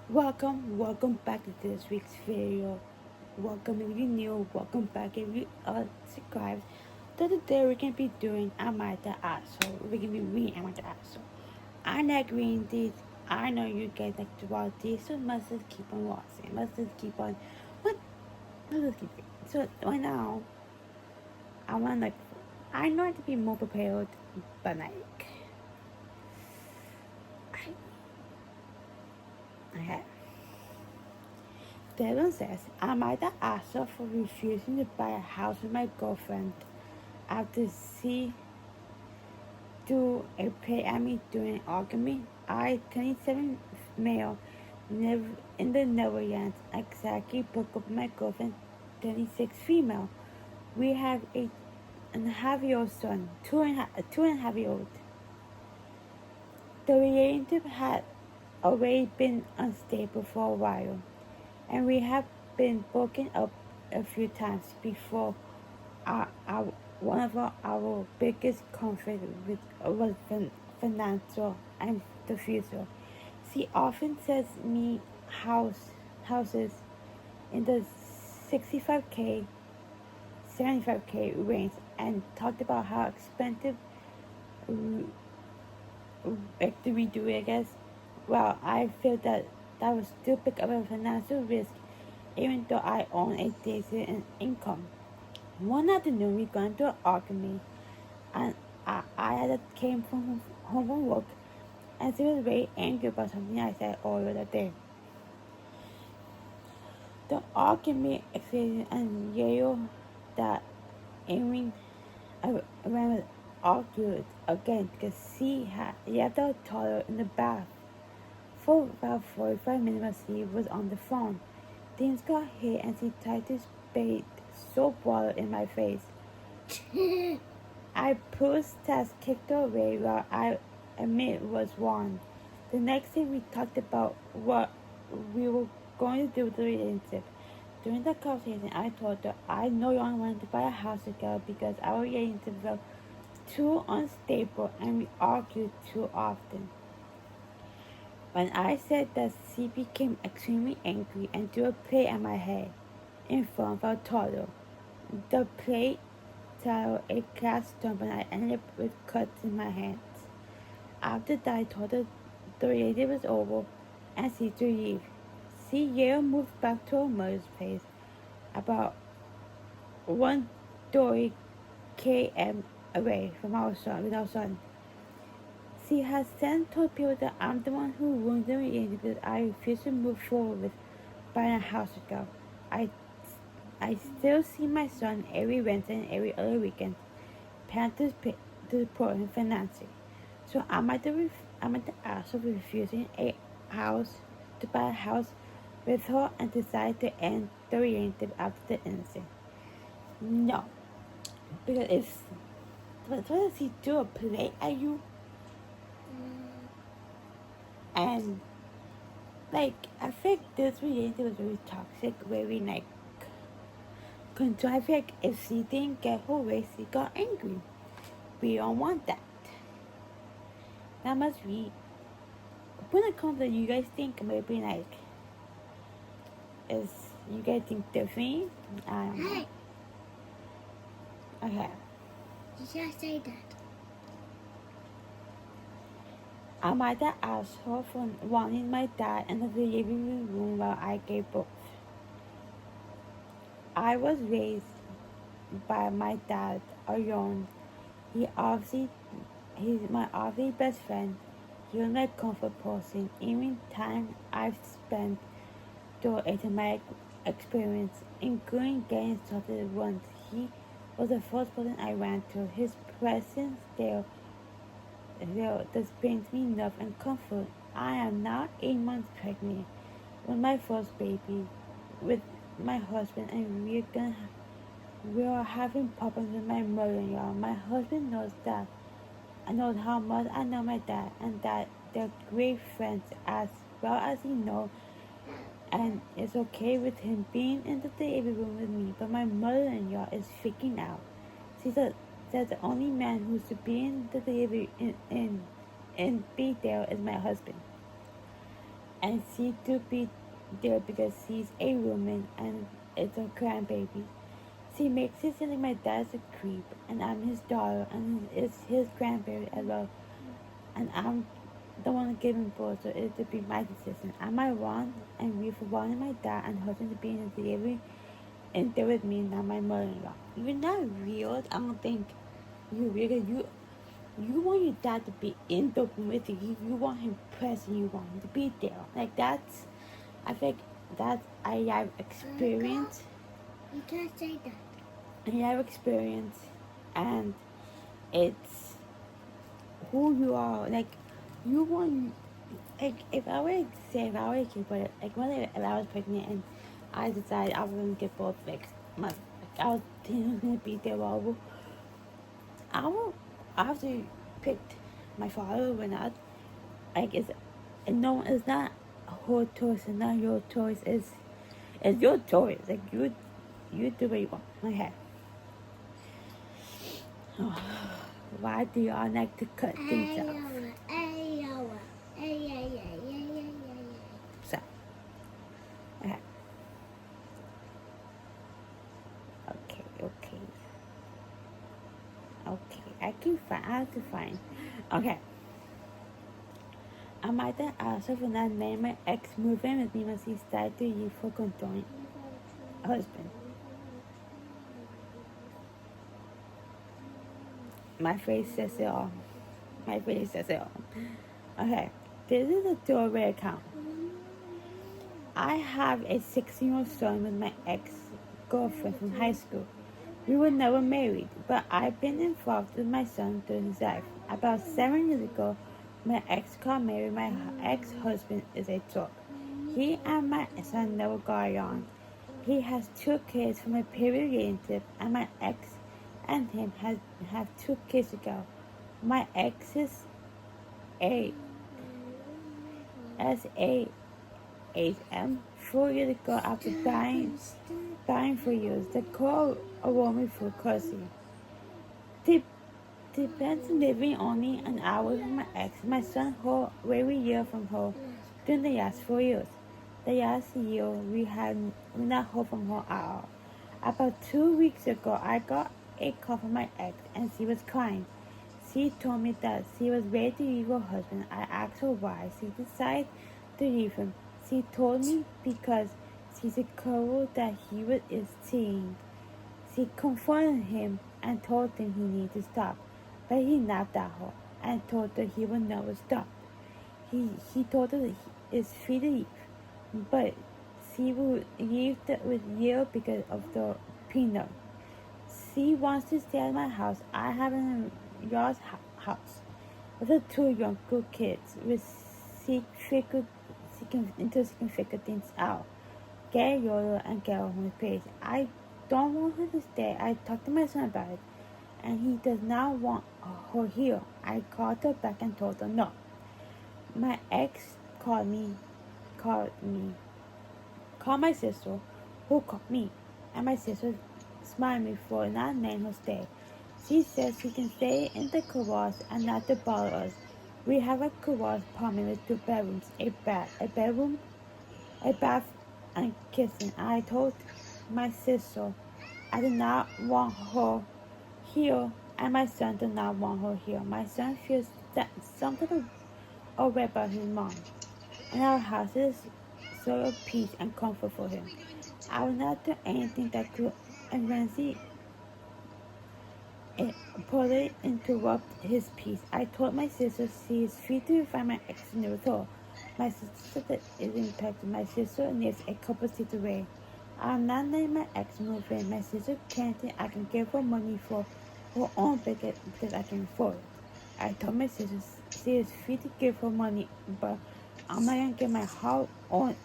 Welcome back to this week's video. Welcome if you're new, welcome back if you are subscribed. So today we're gonna be doing Am I the Asshole? We're gonna be reading Am I the Asshole? I like reading these. I know you guys like to watch these, so must just keep on watching. Must just keep on what let's just keep reading. So right now I wanna I know I have to be more prepared, but I I have Devon says, am I the asshole for refusing to buy a house with my girlfriend after she threw a play at me during an argument? I, 27 male, never in the Netherlands, exactly broke up with my girlfriend, 26 female. We have a 1.5-year-old son, two and a half year old. The relationship had already been unstable for a while, and we have been broken up a few times before. Our one of our biggest conflict was financial and the future. She often says me houses in the 65k 75k range and talked about how expensive do we do it, I guess. Well, I feel that was still big of a financial risk even though I own a decent income. One afternoon we got into an argument and I had came from home from work and she was very angry about something I said earlier that day. The argument escalated and yelled that Amy ran argued again because she had left her toilet in the bath. For about 45 minutes while she was on the phone, things got hit and she tried to spit soap water in my face. I pushed test kicked her away while I admit was wrong. The next day we talked about what we were going to do with the relationship. During the conversation I told her I no longer wanted to buy a house together because our relationship felt too unstable and we argued too often. When I said that, she became extremely angry and threw a plate at my head in front of our toddler. The plate tore a glass stump and I ended up with cuts in my hands. After that, I told her the relationship was over and she to leave. She yelled moved back to her mother's place about 130 km away from our son with our son. She has since told people that I'm the one who ruined the relationship because I refuse to move forward with buying a house with her. I I still see my son every Wednesday and every other weekend, plan to support him financially. So am I the asshole for refusing a house to buy a house with her and decide to end the relationship after the incident? No, because if what does he do? A play at you and I think this relationship was very toxic, very control. I feel like if she didn't get her way, she got angry. We don't want that. That must be. When it comes to you guys think maybe is you guys think differently? I don't know. Hey, Okay. you can't say that. Am I the asshole for wanting my dad in the living room while I gave birth? I was raised by my dad alone. He obviously he's my obviously best friend. He was my comfort person. Even time I've spent through a traumatic experience, including getting started once. He was the first person I ran to. His presence there this brings me love and comfort. I am now 8 months pregnant with my first baby with my husband and we are having problems with my mother-in-law. My husband knows that. I know how much I know my dad and that they're great friends as well as he knows and it's okay with him being in the living room with me, but my mother-in-law is freaking out. She said that the only man who's to be in the living in be there is my husband. and she to be there because she's a woman and it's a grandbaby. She makes it seem like my dad's a creep and I'm his daughter and it's his grandbaby as well. And I'm the one giving birth, so it to be my decision. Am I wrong? And we for wanting my dad and husband to be in the delivery and there with me, not my mother-in-law. You're not weird. I don't think you're weird. You want your dad to be in the room with you. You want him present. You want him to be there. Like that's, I think that I have experience. You can't say that. I have experience, and it's who you are. Like you want. Like if I were say if I were a kid, but like when if I was pregnant and I decided I was gonna get both like I was thinking I was gonna be there all I will after picked my father when I like it's no it's not her choice, it's not your choice, it's your choice. Like you do what you want. Okay. Oh, why do y'all like to cut things off? So okay. Okay. I can find I have to find. Okay. I might have also for not name my ex move in with me when she started to you for controlling husband. My face says it all. My face says it all. Okay, this is a throwaway account. I have a 16-year-old son with my ex-girlfriend from high school. We were never married, but I've been involved with my son during his life. About 7 years ago, my ex got married. My ex-husband is a drug. He and my son never got along. He has 2 kids from a previous relationship, and my ex and him have 2 kids ago. My ex is a SAHM 4 years ago after buying for years. The call a woman for custody. Depends living only an hour from my ex. My son home every year from home during the last 4 years. The last year we not home from home at all. About 2 weeks ago I got a call from my ex and she was crying. She told me that she was ready to leave her husband. I asked her why she decided to leave him. She told me because she's a girl that is seeing. She confronted him and told him he needed to stop, but he napped at her and told her he would never stop. He told her he is free to leave, but she would leave with you because of the peanut. She wants to stay at my house. I have an yard house with the 2 younger kids. Until she can figure things out. Get Yoda and get on his page. I don't want her to stay. I talked to my son about it, and he does not want her here. I called her back and told her no. My ex called my sister, who called me, and my sister smiled at me for not letting her stay. She says she can stay in the garage and not to bother us. We have a garage apartment with 2 bedrooms, a bath and kitchen. I told my sister I did not want her here, and my son did not want her here. My son feels that something away about his mom, and our house is sort of peace and comfort for him. I will not do anything that could eventually probably interrupt his peace. I told my sister she is free to find my ex and never told. My sister said that it impacted my sister lives a couple states away. I'm not letting my ex move in. My sister can't think I can give her money for her own ticket because I can afford it. I told my sister she is free to give her money, but I'm not gonna give my hard on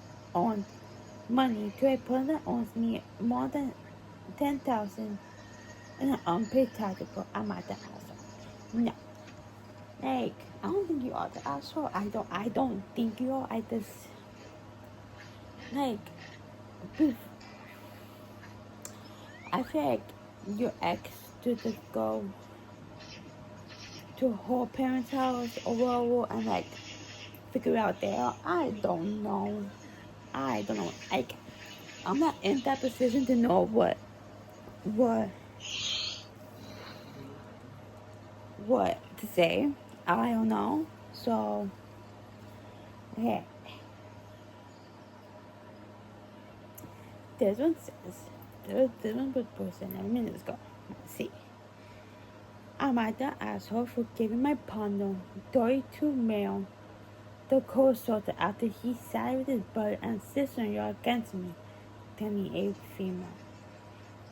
money to a person that owns me more than 10,000 in an unpaid title. I'm at the asshole. No, like I don't think you are the asshole. I don't think you are. I just like I feel like your ex to just go to her parents' house or whatever and like figure out there. I don't know. Like, I'm not in that position to know what what to say. I don't know. So, okay. This one says, this one was posted 9 minutes ago. Let's see. Am I the asshole for giving my partner 32 male the cold shoulder after he sided with his brother and sister-in-law against me? 28 female.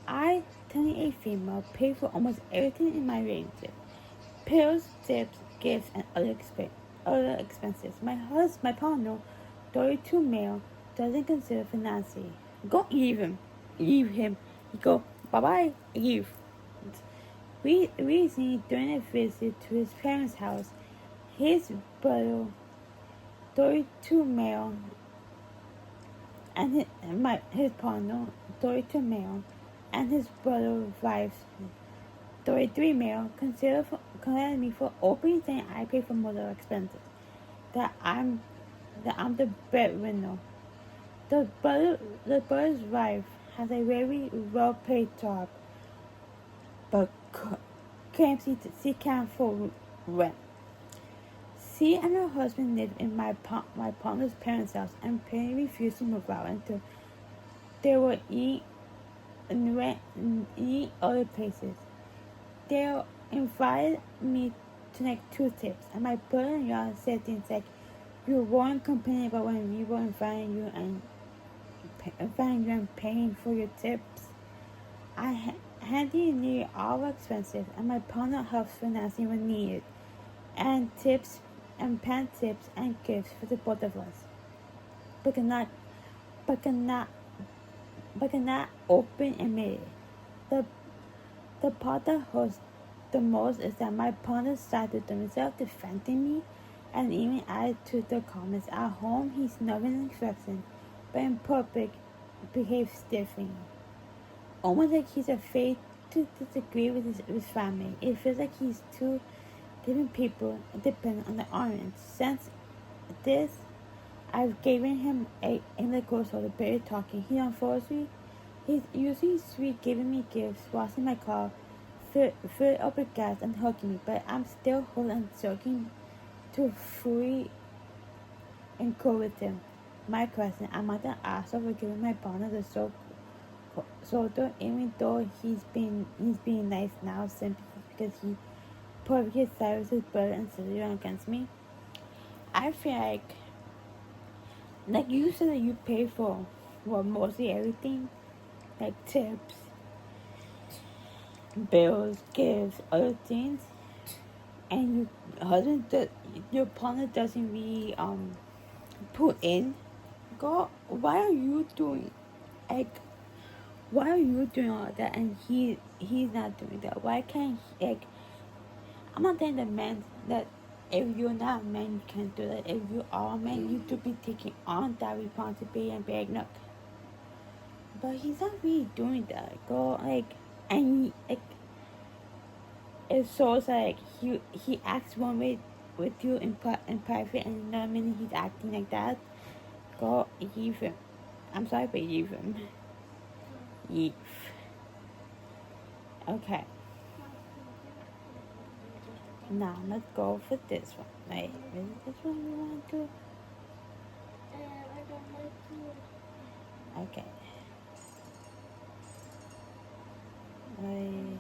I, 28 female, pay for almost everything in my relationship. Pills, tips, gifts, and other expenses. My partner, 32 male, doesn't consider financially. Go leave him. Leave him. He go, bye-bye, leave. We recently, during a visit to his parents' house, his brother, 32 male, and his partner, 32 male, and his brother, wife, 33 male, considered me for openly saying I pay for most of the expenses. That I'm the breadwinner. The brother's wife has a very well-paid job, but she can't afford rent. She and her husband live in my partner's parents' house and apparently refused to move out until they were eat and rent and eat other places. They invited me to make 2 tips, and my brother-in-law said things like, "You weren't complaining about when we were inviting you and paying for your tips." I handy nearly all expenses, and my partner helps financing when needed, and tips and pan tips and gifts for the both of us. But cannot, but cannot, but cannot open admit it. The the part that hurts the most is that my partner started himself defending me and even added to the comments. At home, he's loving and affectionate, but in public, behaves differently. Almost like he's afraid to disagree with his family. It feels like he's two different people depending on the audience. Since this, I've given him in the course of the period talking. He unfortunately, he's usually sweet, giving me gifts, washing my car, fill up with gas, and hugging me. But I'm still holding and joking to fully encourage him. My question: am I the asshole for giving my partner the shoulder, even though he's being nice now simply because he publicly sided with his brother and sister against me? I feel like you said that you pay for mostly everything, like tips, bills, gifts, other things, and your partner doesn't really put in. Go, why are you doing like why are you doing all that and he's not doing that? Why can't he, like, I'm not saying that men that if you're not a man you can't do that. If you are a man you do be taking on that responsibility and be like, look. But he's not really doing that. Go, like, and like it shows like he acts one way with you in private, and another minute he's acting like that. Go leave him. I'm sorry, but leave him. Leave. Okay. Now let's go for this one. Wait, is this one we want to do? I don't like you. Okay. Wait.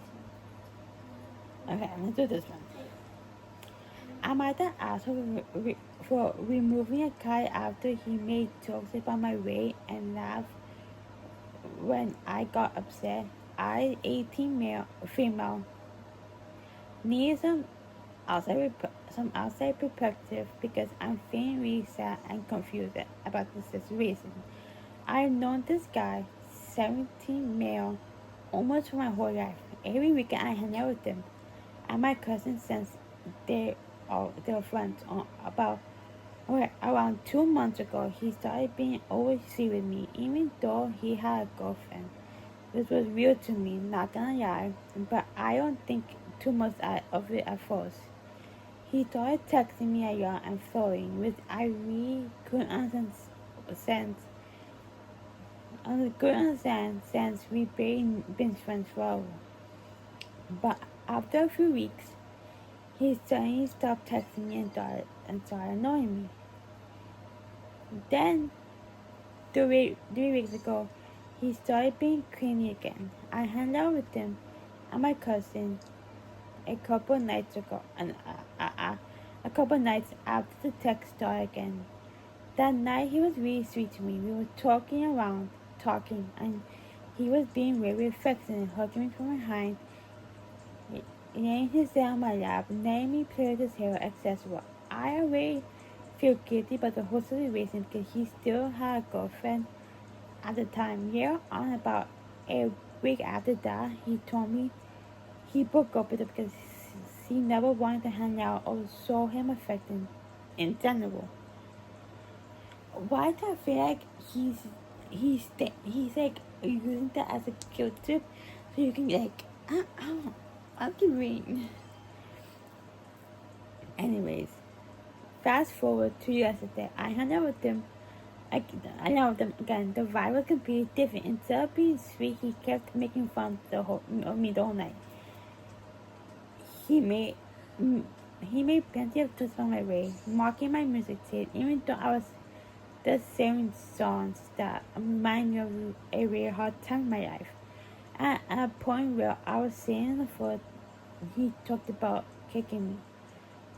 Okay, let's do this one. Am I the asshole for removing a guy after he made jokes about my weight and laughed when I got upset? I, 18 female, need some outside perspective because I'm feeling really sad and confused about the situation. I've known this guy, 17 male, almost for my whole life. Every weekend I hang out with him and my cousin since they are friends. Around 2 months ago, he started being overseas with me, even though he had a girlfriend. This was weird to me, not gonna lie, but I don't think too much of it at first. He started texting me a lot and flirting, which I really couldn't understand since we've been friends for a while. But after a few weeks, he suddenly stopped texting me and started annoying me. Then, 3 weeks ago, he started being clingy again. I hung out with him and my cousin a couple nights ago, and a couple nights after the text started again. That night he was really sweet to me. We were talking, and he was being very affectionate, hugging me from behind, laying his head on my lap, letting me play with his hair, etc. I already feel guilty about the whole situation because he still had a girlfriend at the time. Yeah, on about a week after that, he told me he broke up with her because he never wanted to hang out or saw him affecting in general. Why do I feel like he's like using that as a guilt trip so you can like I'm doing. Anyways, fast forward 2 years later, I hung out with him. I hung out with him again. The vibe was completely different. Instead of being sweet, he kept making fun of me the whole night. He made mm, he made plenty of jokes on my way, mocking my music taste, even though I was the same songs that remind me of a really hard time in my life. At a point where I was sitting on the floor, he talked about kicking me.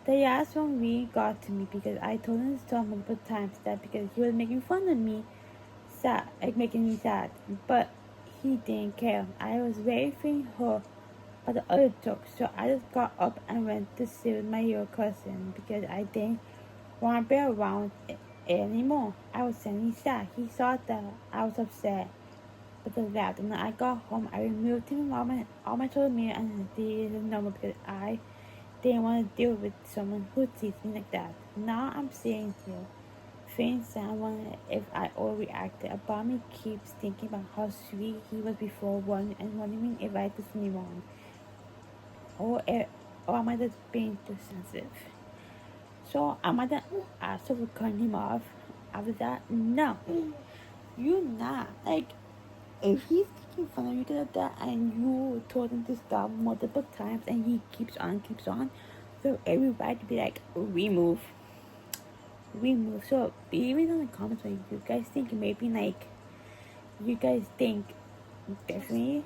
The last one really got to me because I told him to stop multiple times that because he was making fun of me, sad, like making me sad. But he didn't care. I was very feeling hurt by the other jokes, so I just got up and went to sit with my little cousin because I didn't want to be around it anymore. I was suddenly sad. He saw that I was upset, but the laughed. And when I got home, I removed him from all my social media and deleted his number because I didn't want to deal with someone who treats me like that. Now I'm sitting here, feeling sad. I wonder if I overreacted. A part of me keeps thinking about how sweet he was before one and wondering if I did something wrong, or am I just being too sensitive? So am I the asshole for cutting him off after that? No, you're not. Like, if he's making fun of you because of that and you told him to stop multiple times and he keeps on, so everybody to be like, remove. So leave it in the comments what you guys think. Maybe like, you guys think differently.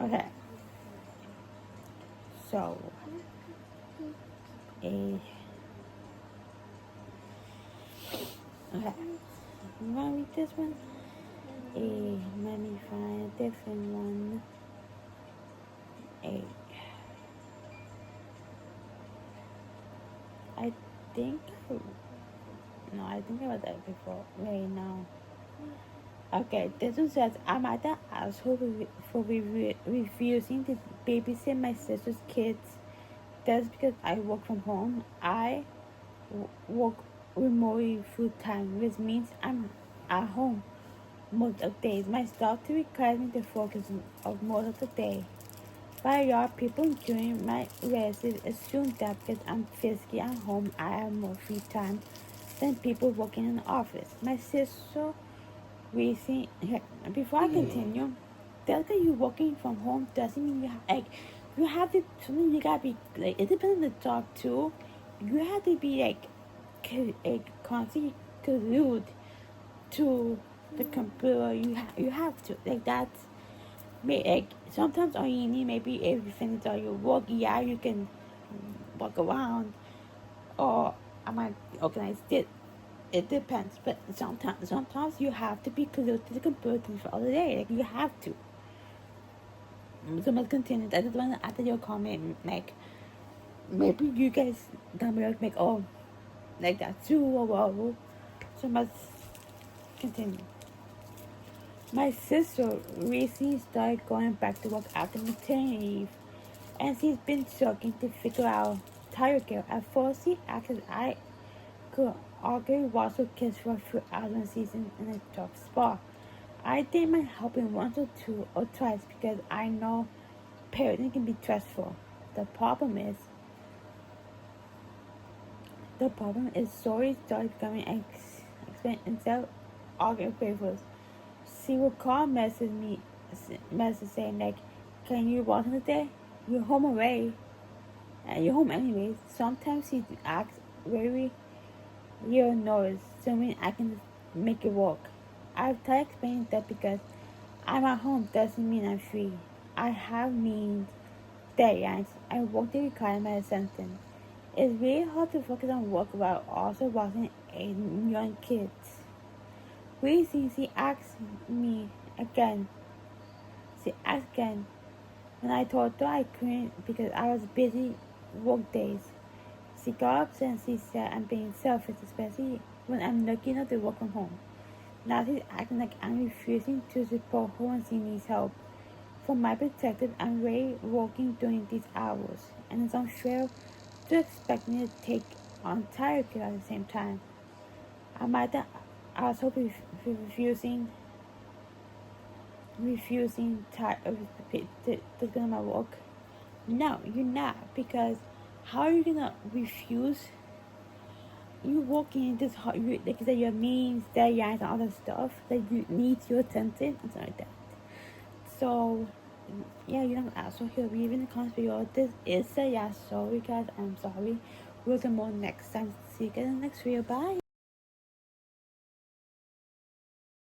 Okay, so, eh, okay, you wanna read this one? Let me find a different one. A, I think, no, I think I read that before. Wait, no. Okay, this one says, I'm at the asshole for refusing to babysit my sister's kids. That's because I work from home. I work remotely full time, which means I'm at home most of the days. My job requires me to focus of most of the day. By law, people during my relatives assume that because I'm physically at home, I have more free time than people working in the office. My sister recently, before I continue, just because you're working from home doesn't mean you have to, something you gotta be, like, it depends on the job too. You have to be, constantly glued to the computer. You have to, like, that's, like, sometimes all you need, maybe if you finish all your work, yeah, you can walk around, or I might organize it. It depends, but sometimes you have to be glued to the computer for all the day. Like, you have to. So let's continue. I just want to add to your comment, like, maybe you guys down below make, oh, like that too, or whatever. So let's continue. My sister recently started going back to work after maternity leave, and she's been struggling to figure out childcare. At first, she asked if I could argue watch her kids for a few hours when she's in a tough spot. I didn't mind helping once or two or twice because I know parenting can be stressful. The problem is, The problem is stories start becoming explained instead of arguing papers. She will call message saying like, "Can you walk in today? You're home away, and you're home anyways." Sometimes she acts very real noise, so mean I can make it work. I've tried explaining that because I'm at home doesn't mean I'm free. I have means deadlines. I work the requirement sentence. It's really hard to focus on work while also watching a young kids. Recently, she asked me again. She asked again when I told her I couldn't because I was busy work days. She got upset and she said I'm being selfish, especially when I'm lucky enough to work from home. Now she's acting like I'm refusing to support her when she needs help. From my perspective, I'm really working during these hours, and it's unfair to expect me to take on entire care at the same time. I might also be refusing to go to my work. No, you're not, because how are you gonna refuse? You working in this hard, like you said, your means, deadlines, and other stuff that you need your attention and stuff like that. So, yeah, you know, so he'll be in the comments below. This is a yes, sorry guys, I'm sorry. We'll do more next time. See you guys in the next video. Bye.